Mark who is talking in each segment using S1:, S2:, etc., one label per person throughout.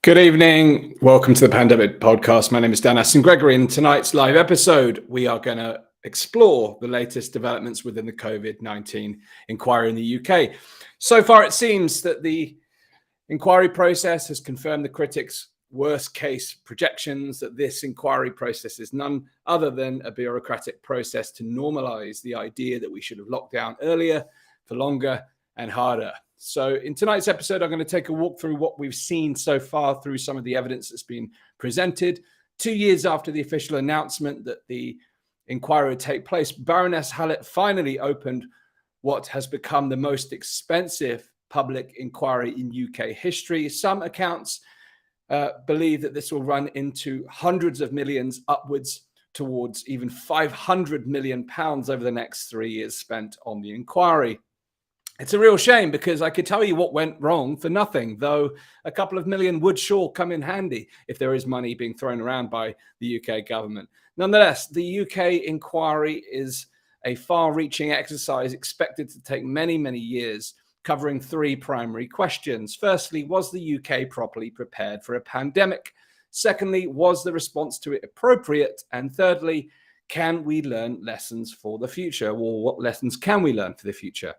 S1: Good evening. Welcome to the Pandemic Podcast. My name is Astin-Gregory. In tonight's live episode, we are going to explore the latest developments within the COVID-19 inquiry in the UK. So far, it seems that the inquiry process has confirmed the critics' worst case projections, that this inquiry process is none other than a bureaucratic process to normalise the idea that we should have locked down earlier, for longer and harder. So in tonight's episode, I'm going to take a walk through what we've seen so far through some of the evidence that's been presented. 2 years after the official announcement that the inquiry would take place, Baroness Hallett finally opened what has become the most expensive public inquiry in UK history. Some accounts believe that this will run into hundreds of millions upwards towards even £500 million over the next 3 years spent on the inquiry. It's a real shame because I could tell you what went wrong for nothing, though a couple of million would sure come in handy if there is money being thrown around by the UK government. Nonetheless, the UK inquiry is a far-reaching exercise expected to take many, many years, covering three primary questions. Firstly, was the UK properly prepared for a pandemic? Secondly, was the response to it appropriate? And thirdly, can we learn lessons for the future? Or what lessons can we learn for the future?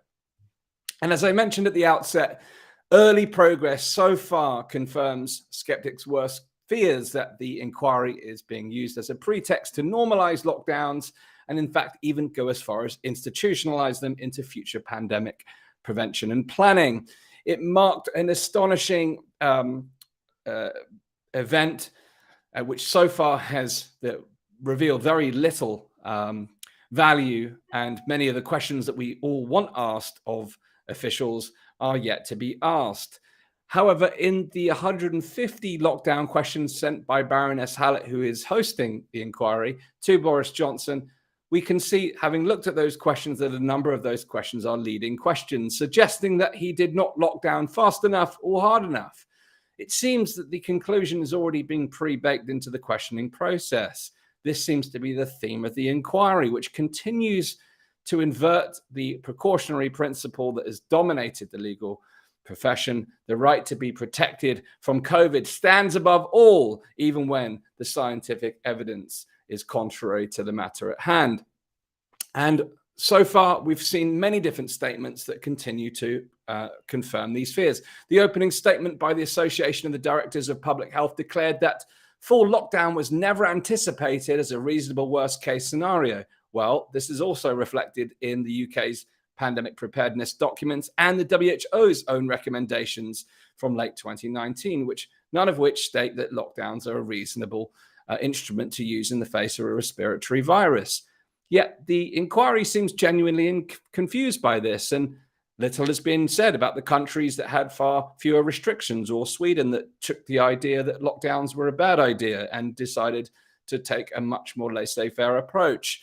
S1: And as I mentioned at the outset, early progress so far confirms skeptics' worst fears that the inquiry is being used as a pretext to normalise lockdowns and, in fact, even go as far as institutionalise them into future pandemic prevention and planning. It marked an astonishing event which so far has revealed very little value, and many of the questions that we all want asked of officials are yet to be asked. However, in the 150 lockdown questions sent by Baroness Hallett, who is hosting the inquiry, to Boris Johnson, we can see, having looked at those questions, that a number of those questions are leading questions, suggesting that he did not lock down fast enough or hard enough. It seems that the conclusion has already been pre-baked into the questioning process. This seems to be the theme of the inquiry, which continues to invert the precautionary principle that has dominated the legal profession. The right to be protected from COVID stands above all, even when the scientific evidence is contrary to the matter at hand. And so far, we've seen many different statements that continue to confirm these fears. The opening statement by the Association of the Directors of Public Health declared that full lockdown was never anticipated as a reasonable worst-case scenario. Well, this is also reflected in the UK's pandemic preparedness documents and the WHO's own recommendations from late 2019, none of which state that lockdowns are a reasonable instrument to use in the face of a respiratory virus. Yet the inquiry seems genuinely confused by this, and little has been said about the countries that had far fewer restrictions, or Sweden that took the idea that lockdowns were a bad idea and decided to take a much more laissez-faire approach.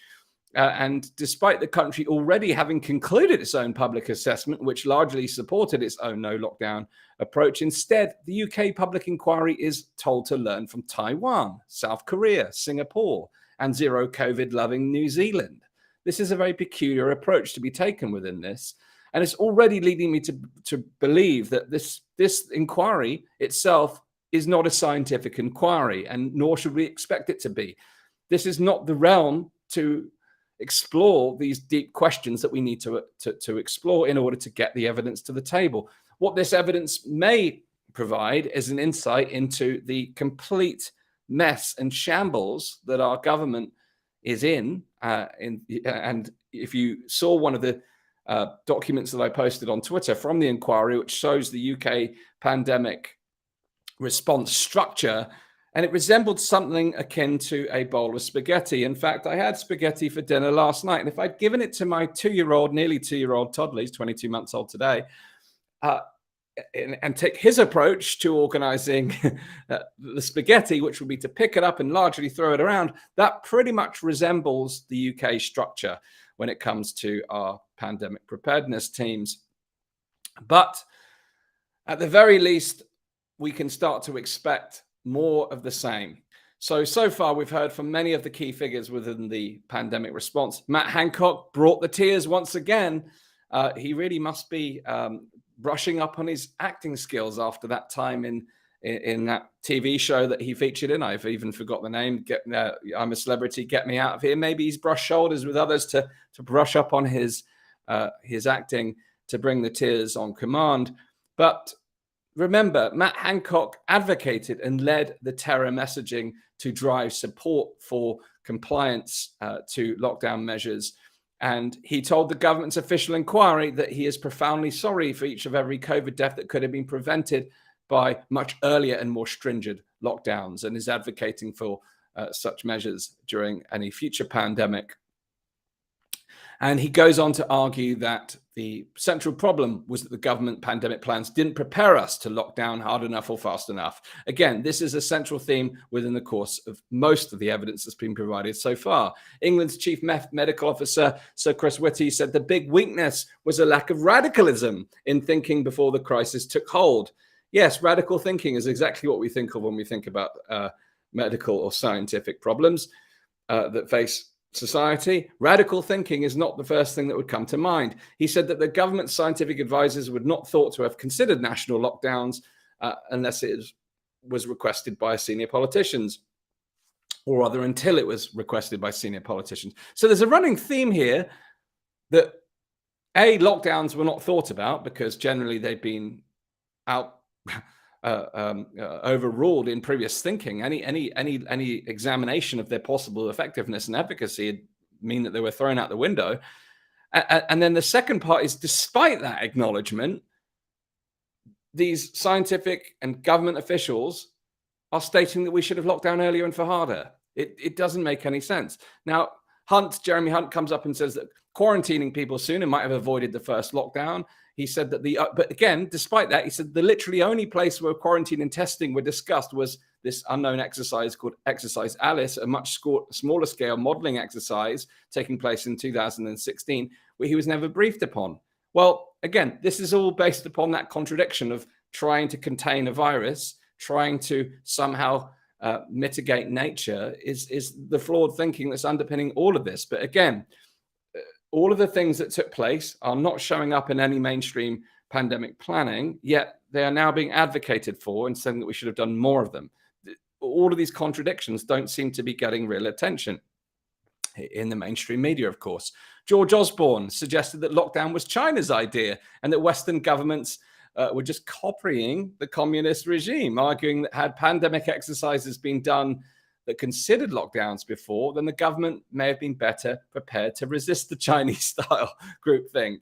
S1: And despite the country already having concluded its own public assessment, which largely supported its own no-lockdown approach, instead, the UK public inquiry is told to learn from Taiwan, South Korea, Singapore, and zero-COVID-loving New Zealand. This is a very peculiar approach to be taken within this, and it's already leading me to believe that this inquiry itself is not a scientific inquiry, and nor should we expect it to be. This is not the realm to explore these deep questions that we need to explore in order to get the evidence to the table. What this evidence may provide is an insight into the complete mess and shambles that our government is in. And if you saw one of the documents that I posted on Twitter from the inquiry, which shows the UK pandemic response structure, and it resembled something akin to a bowl of spaghetti. In fact, I had spaghetti for dinner last night, and if I'd given it to my nearly two-year-old toddler, he's 22 months old today, and take his approach to organizing the spaghetti, which would be to pick it up and largely throw it around, that pretty much resembles the UK structure when it comes to our pandemic preparedness teams. But at the very least, we can start to expect more of the same. So far, we've heard from many of the key figures within the pandemic response. Matt Hancock brought the tears once again. He really must be brushing up on his acting skills after that time in in that TV show that he featured in. I've even forgot the name. I'm a Celebrity, Get Me Out of Here. Maybe he's brushed shoulders with others to brush up on his acting to bring the tears on command. But remember, Matt Hancock advocated and led the terror messaging to drive support for compliance to lockdown measures. And he told the government's official inquiry that he is profoundly sorry for each of every COVID death that could have been prevented by much earlier and more stringent lockdowns, and is advocating for such measures during any future pandemic. And he goes on to argue that the central problem was that the government pandemic plans didn't prepare us to lock down hard enough or fast enough. Again, this is a central theme within the course of most of the evidence that's been provided so far. England's chief medical officer, Sir Chris Whitty, said the big weakness was a lack of radicalism in thinking before the crisis took hold. Yes, radical thinking is exactly what we think of when we think about medical or scientific problems that face society. Radical thinking is not the first thing that would come to mind. He said that the government's scientific advisors would not thought to have considered national lockdowns unless it was requested by senior politicians, or rather until it was requested by senior politicians. So there's a running theme here that lockdowns were not thought about because generally they've been overruled in previous thinking. Any examination of their possible effectiveness and efficacy would mean that they were thrown out the window. And then the second part is, despite that acknowledgement, these scientific and government officials are stating that we should have locked down earlier and for harder. It doesn't make any sense. Now, Jeremy Hunt comes up and says that quarantining people sooner might have avoided the first lockdown. He said that but again, despite that, he said the literally only place where quarantine and testing were discussed was this unknown exercise called Exercise Alice, a much smaller scale modeling exercise taking place in 2016, where he was never briefed upon. Well, again, this is all based upon that contradiction of trying to contain a virus, trying to somehow mitigate nature is the flawed thinking that's underpinning all of this. But again, all of the things that took place are not showing up in any mainstream pandemic planning, yet they are now being advocated for and saying that we should have done more of them. All of these contradictions don't seem to be getting real attention in the mainstream media, of course. George Osborne suggested that lockdown was China's idea and that Western governments were just copying the communist regime, arguing that had pandemic exercises been done that considered lockdowns before, then the government may have been better prepared to resist the Chinese-style groupthink.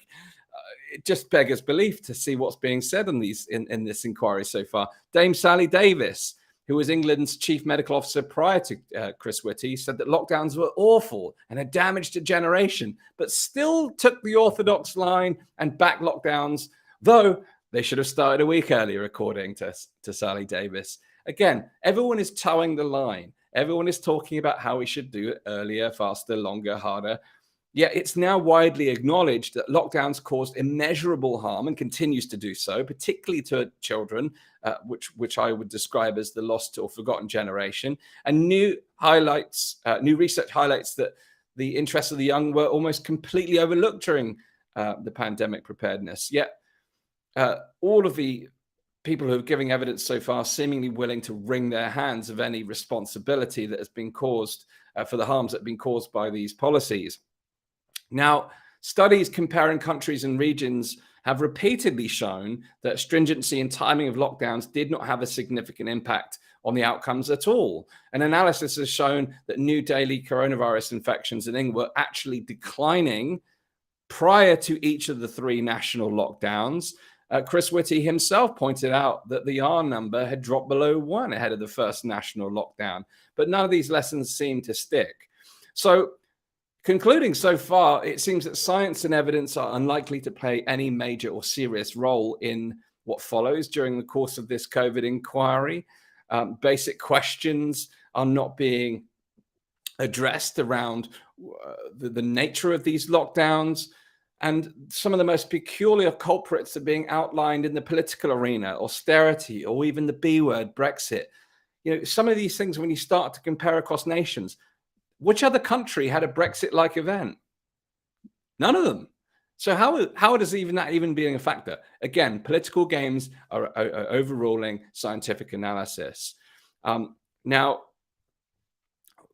S1: It just beggars belief to see what's being said in this inquiry so far. Dame Sally Davis, who was England's chief medical officer prior to Chris Whitty, said that lockdowns were awful and had damaged a generation, but still took the orthodox line and backed lockdowns, though they should have started a week earlier, according to Sally Davis. Again, everyone is towing the line. Everyone is talking about how we should do it earlier, faster, longer, harder. Yet it's now widely acknowledged that lockdowns caused immeasurable harm and continues to do so, particularly to children, which I would describe as the lost or forgotten generation. And new research highlights that the interests of the young were almost completely overlooked during the pandemic preparedness. Yet all of the people who are giving evidence so far seemingly willing to wring their hands of any responsibility that has been caused for the harms that have been caused by these policies. Now, studies comparing countries and regions have repeatedly shown that stringency and timing of lockdowns did not have a significant impact on the outcomes at all. An analysis has shown that new daily coronavirus infections in England were actually declining prior to each of the three national lockdowns. Chris Whitty himself pointed out that the R number had dropped below 1 ahead of the first national lockdown, but none of these lessons seem to stick. So, concluding so far, it seems that science and evidence are unlikely to play any major or serious role in what follows during the course of this COVID inquiry. Basic questions are not being addressed around the nature of these lockdowns. And some of the most peculiar culprits are being outlined in the political arena, austerity, or even the B word, Brexit. You know, some of these things, when you start to compare across nations, which other country had a Brexit-like event? None of them. So how does even that even being a factor? Again, political games are overruling scientific analysis. Now,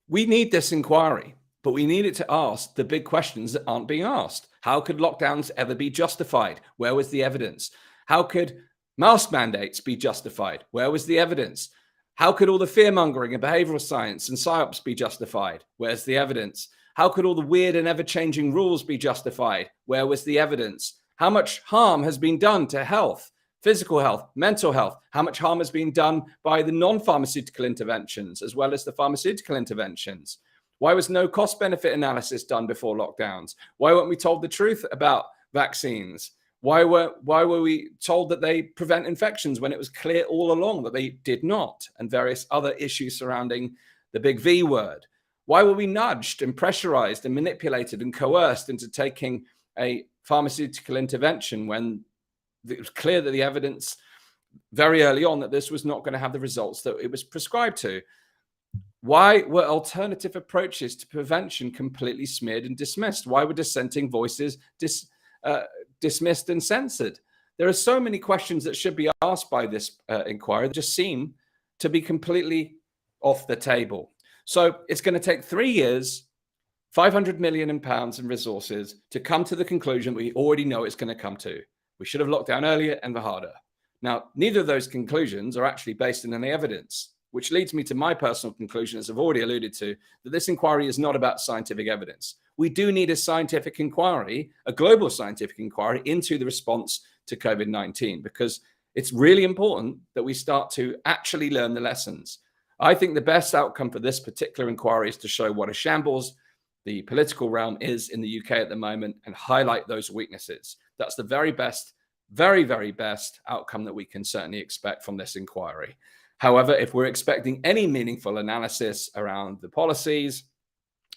S1: we need this inquiry, but we need it to ask the big questions that aren't being asked. How could lockdowns ever be justified? Where was the evidence? How could mask mandates be justified? Where was the evidence? How could all the fear mongering and behavioral science and psyops be justified? Where's the evidence? How could all the weird and ever changing rules be justified? Where was the evidence? How much harm has been done to health, physical health, mental health? How much harm has been done by the non-pharmaceutical interventions as well as the pharmaceutical interventions? Why was no cost benefit analysis done before lockdowns? Why weren't we told the truth about vaccines? Why were we told that they prevent infections when it was clear all along that they did not? And various other issues surrounding the big V word. Why were we nudged and pressurized and manipulated and coerced into taking a pharmaceutical intervention when it was clear that the evidence very early on that this was not going to have the results that it was prescribed to? Why were alternative approaches to prevention completely smeared and dismissed? Why were dissenting voices dismissed and censored? There are so many questions that should be asked by this inquiry that just seem to be completely off the table. So it's going to take 3 years, 500 million pounds in resources to come to the conclusion we already know it's going to come to. We should have locked down earlier and harder. Now, neither of those conclusions are actually based on any evidence, which leads me to my personal conclusion, as I've already alluded to, that this inquiry is not about scientific evidence. We do need a scientific inquiry, a global scientific inquiry into the response to COVID-19, because it's really important that we start to actually learn the lessons. I think the best outcome for this particular inquiry is to show what a shambles the political realm is in the UK at the moment and highlight those weaknesses. That's the very best, very, very best outcome that we can certainly expect from this inquiry. However, if we're expecting any meaningful analysis around the policies,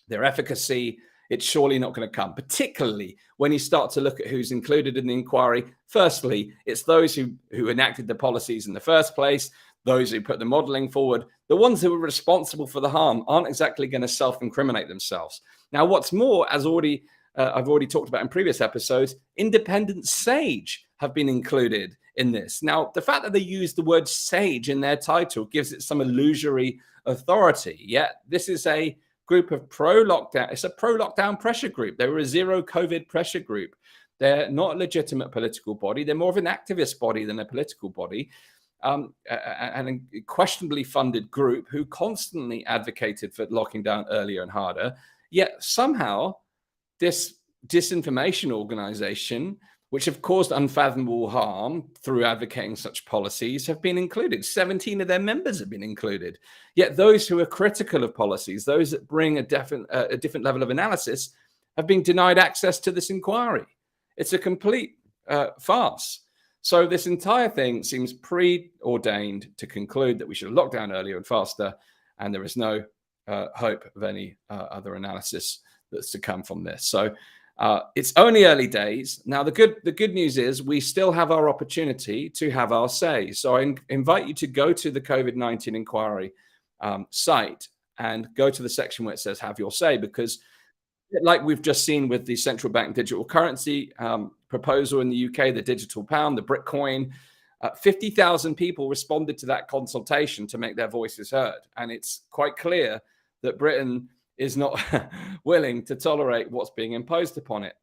S1: their efficacy, it's surely not going to come, particularly when you start to look at who's included in the inquiry. Firstly, it's those who enacted the policies in the first place, those who put the modeling forward. The ones who are responsible for the harm aren't exactly going to self-incriminate themselves. Now, what's more, as I've already talked about in previous episodes, independent SAGE have been included in this. Now, the fact that they use the word SAGE in their title gives it some illusory authority. Yet this is a group of pro-lockdown. It's a pro-lockdown pressure group. They were a zero COVID pressure group. They're not a legitimate political body. They're more of an activist body than a political body. And a questionably funded group who constantly advocated for locking down earlier and harder. Yet somehow this disinformation organization, which have caused unfathomable harm through advocating such policies, have been included. 17 of their members have been included. Yet those who are critical of policies, those that bring a different level of analysis, have been denied access to this inquiry. It's a complete farce. So this entire thing seems preordained to conclude that we should have locked down earlier and faster, and there is no hope of any other analysis that's to come from this. So it's only early days. Now, the good news is we still have our opportunity to have our say. So I invite you to go to the COVID-19 inquiry site and go to the section where it says have your say, because like we've just seen with the central bank digital currency proposal in the UK, the digital pound, the Bitcoin, 50,000 people responded to that consultation to make their voices heard. And it's quite clear that Britain is not willing to tolerate what's being imposed upon it.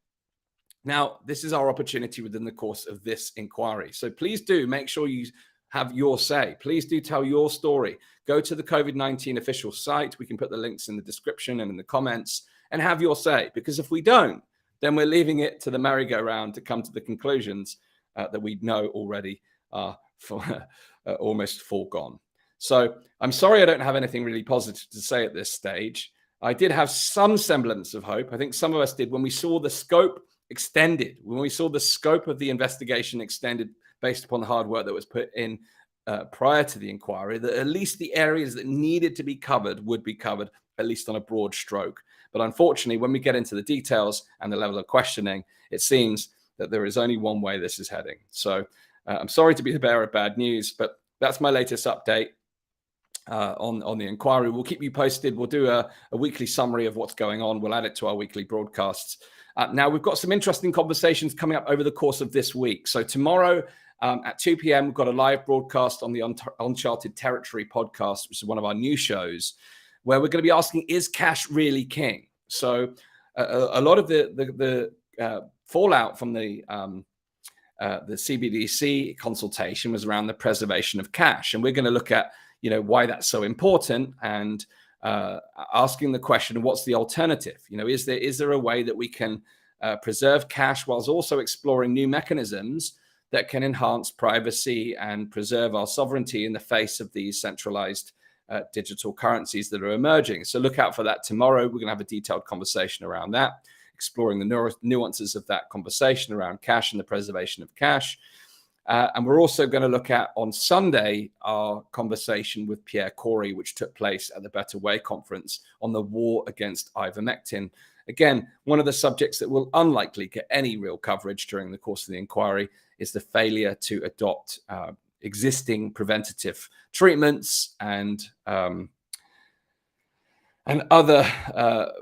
S1: Now, this is our opportunity within the course of this inquiry. So please do make sure you have your say. Please do tell your story. Go to the COVID-19 official site. We can put the links in the description and in the comments, and have your say. Because if we don't, then we're leaving it to the merry-go-round to come to the conclusions that we know already are almost foregone. So I'm sorry I don't have anything really positive to say at this stage. I did have some semblance of hope. I think some of us did when we saw the scope extended, when we saw the scope of the investigation extended based upon the hard work that was put in prior to the inquiry, that at least the areas that needed to be covered would be covered, at least on a broad stroke. But unfortunately, when we get into the details and the level of questioning, it seems that there is only one way this is heading. So I'm sorry to be the bearer of bad news, but that's my latest update. on the inquiry. We'll keep you posted. We'll do a weekly summary of what's going on. We'll add it to our weekly broadcasts. Now, we've got some interesting conversations coming up over the course of this week. So tomorrow at 2 p.m., we've got a live broadcast on the Uncharted Territory podcast, which is one of our new shows, where we're going to be asking, is cash really king? So a lot of the fallout from the CBDC consultation was around the preservation of cash. And we're going to look at why that's so important, and asking the question, what's the alternative? Is there a way that we can preserve cash whilst also exploring new mechanisms that can enhance privacy and preserve our sovereignty in the face of these centralized digital currencies that are emerging? So look out for that tomorrow. We're going to have a detailed conversation around that, exploring the nuances of that conversation around cash and the preservation of cash. And we're also going to look at, on Sunday, our conversation with Pierre Corey, which took place at the Better Way conference on the war against ivermectin. Again, one of the subjects that will unlikely get any real coverage during the course of the inquiry is the failure to adopt existing preventative treatments and other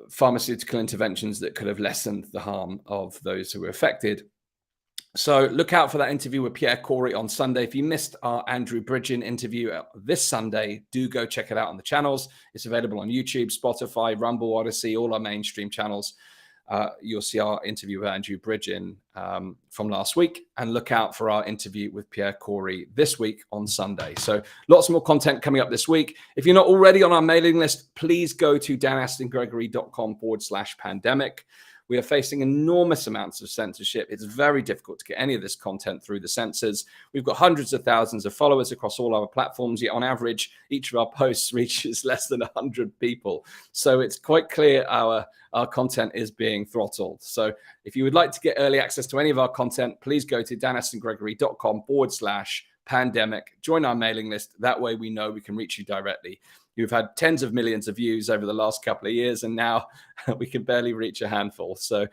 S1: pharmaceutical interventions that could have lessened the harm of those who were affected. So look out for that interview with Pierre Corey on Sunday. If you missed our Andrew Bridgen interview this Sunday, do go check it out on the channels. It's available on YouTube, Spotify, Rumble, Odyssey, all our mainstream channels. You'll see our interview with Andrew Bridgen from last week, and look out for our interview with Pierre Corey this week on Sunday. So lots more content coming up this week. If you're not already on our mailing list, please go to danastingregory.com/pandemic. We are facing enormous amounts of censorship. It's very difficult to get any of this content through the censors. We've got hundreds of thousands of followers across all our platforms, yet on average, each of our posts reaches less than 100 people. So it's quite clear our content is being throttled. So if you would like to get early access to any of our content, please go to danastingregory.com/pandemic. Join our mailing list. That way we know we can reach you directly. You've had tens of millions of views over the last couple of years, and now we can barely reach a handful. So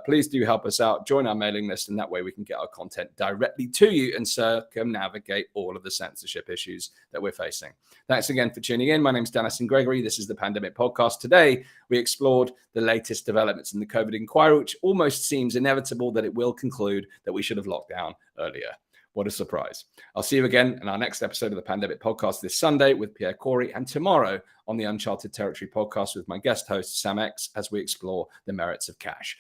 S1: please do help us out. Join our mailing list, and that way we can get our content directly to you and circumnavigate all of the censorship issues that we're facing. Thanks again for tuning in. My name is Astin-Gregory. This is the Pandemic Podcast. Today, we explored the latest developments in the COVID inquiry, which almost seems inevitable that it will conclude that we should have locked down earlier. What a surprise. I'll see you again in our next episode of the Pandemic Podcast this Sunday with Pierre Corey, and tomorrow on the Uncharted Territory podcast with my guest host, Sam X, as we explore the merits of cash.